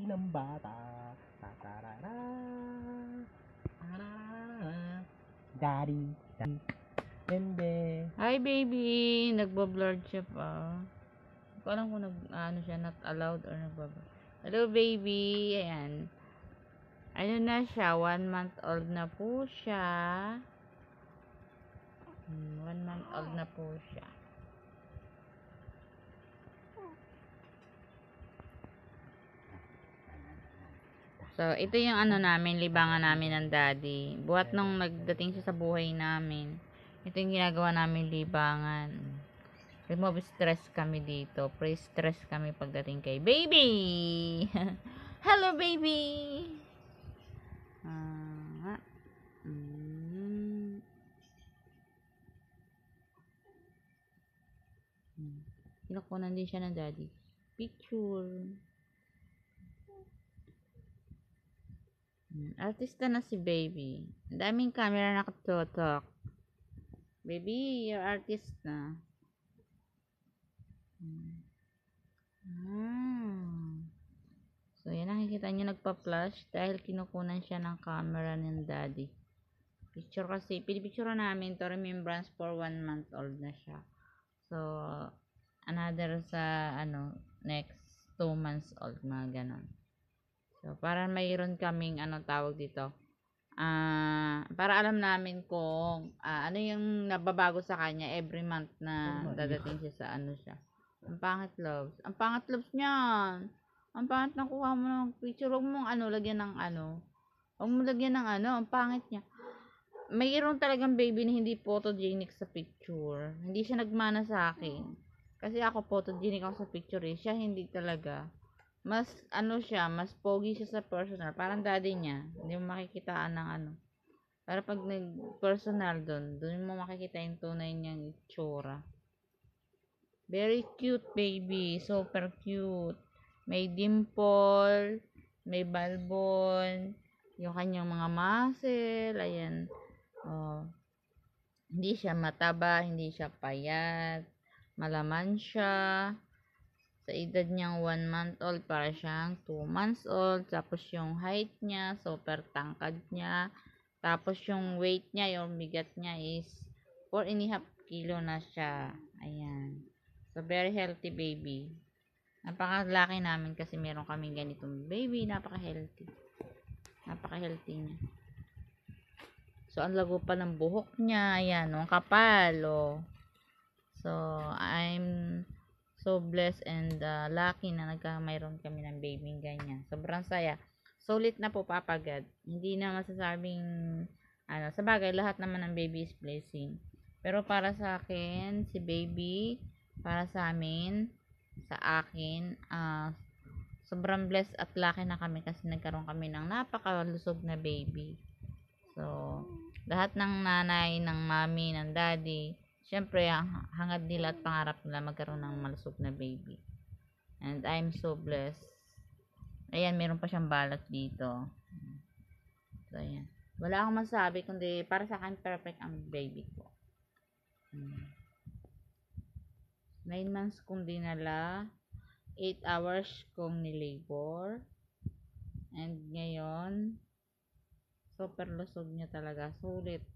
ng bata. Tatarara. Tarara. Daddy. Hindi. Hi baby, nagbo-blurred siya pa. Hindi ko alam kung ano siya, not allowed or nagbo-blurred. Hello baby, ayan. Ano na siya, 1 month old na po siya. 1 month old na po siya. So, ito yung ano namin, libangan namin ng daddy. Buhat nung nagdating siya sa buhay namin. Ito yung ginagawa namin libangan. Remove stress kami dito. Pre-stress kami pagdating kay baby! Hello baby! Kinukunan din siya ng daddy. Picture. Artista na si baby. Ang daming camera nakatutok. Baby, you're artist na. So, yan nakikita nyo nagpa-flash dahil kinukunan siya ng camera ng daddy. Picture kasi, pinipicture namin to remembrance for 1 month old na siya. So, another sa, next 2 months old, mga ganon. So, para mayroon kaming, tawag dito, para alam namin kung, ano yung nababago sa kanya every month na dadating siya sa siya. Ang pangit loves. Ang pangit loves niyan. Ang pangit na kuha mo ng picture. Huwag mong, lagyan ng, huwag mo lagyan ng, ang pangit niya. Mayroon talagang baby na hindi photogenic sa picture. Hindi siya nagmana sa akin. Kasi ako photogenic ako sa picture eh. Siya hindi talaga. Mas siya, mas pogi siya sa personal. Parang daddy niya. Hindi mo makikitaan ng Para pag nag-personal doon mo makikita yung tunay niyang itsura. Very cute baby. Super cute. May dimple. May balbon. Yung kanyang mga muscle. Ayan. Oh. Hindi siya mataba. Hindi siya payat. Malaman siya. Sa edad niyang 1 month old, para siyang 2 months old. Tapos yung height niya, super tangkad niya. Tapos yung weight niya, yung bigat niya is 4.5 kilo na siya. Ayan. So, very healthy baby. Napakalaki namin kasi meron kaming ganitong baby. Napaka-healthy. Napaka-healthy niya. So, ang lago pa ng buhok niya. Ayan, ang kapal. Oh. So, I'm so blessed and lucky na mayroon kami ng baby ganyan. Sobrang saya. Sulit na po, Papa God. Hindi na masasabing, sa bagay, lahat naman ng baby is blessing. Pero para sa akin, si baby, para sa amin, sa akin, sobrang blessed at lucky na kami kasi nagkaroon kami ng napakalusog na baby. So, lahat ng nanay, ng mami, ng daddy, syempre, hangad nila at pangarap nila magkaroon ng malusog na baby. And I'm so blessed. Ayan, meron pa siyang balat dito. So, ayan. Wala akong masabi, kundi para sa akin, perfect ang baby ko. 9 months kong dinala. 8 hours kong nilabor. And ngayon, super lusog niya talaga. Sulit.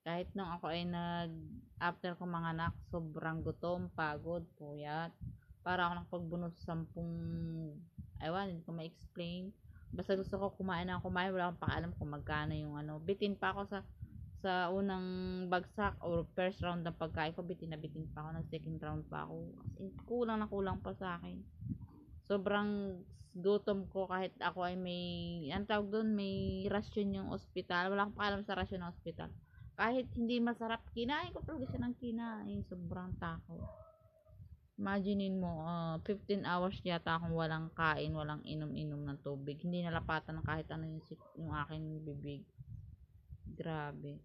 Kahit nung ako ay after ko mga anak, sobrang gutom, pagod, puyat. Para ako nakapagbunot sa 10, hindi ko ma-explain. Basta gusto ko kumain, wala akong pakaalam kung magkano yung bitin pa ako sa unang bagsak or first round ng pagkain ko, bitin pa ako, second round pa ako. Kulang na kulang pa sa akin. Sobrang gutom ko kahit ako ay may may rasyon yung ospital. Wala akong pakaalam sa rasyon ng ospital. Kahit hindi masarap, kinain ko talaga siya ng kinain. Sobrang takot. Imaginein mo, 15 hours yata akong walang kain, walang inom-inom ng tubig. Hindi nalapatan ng kahit ano yung aking bibig. Grabe.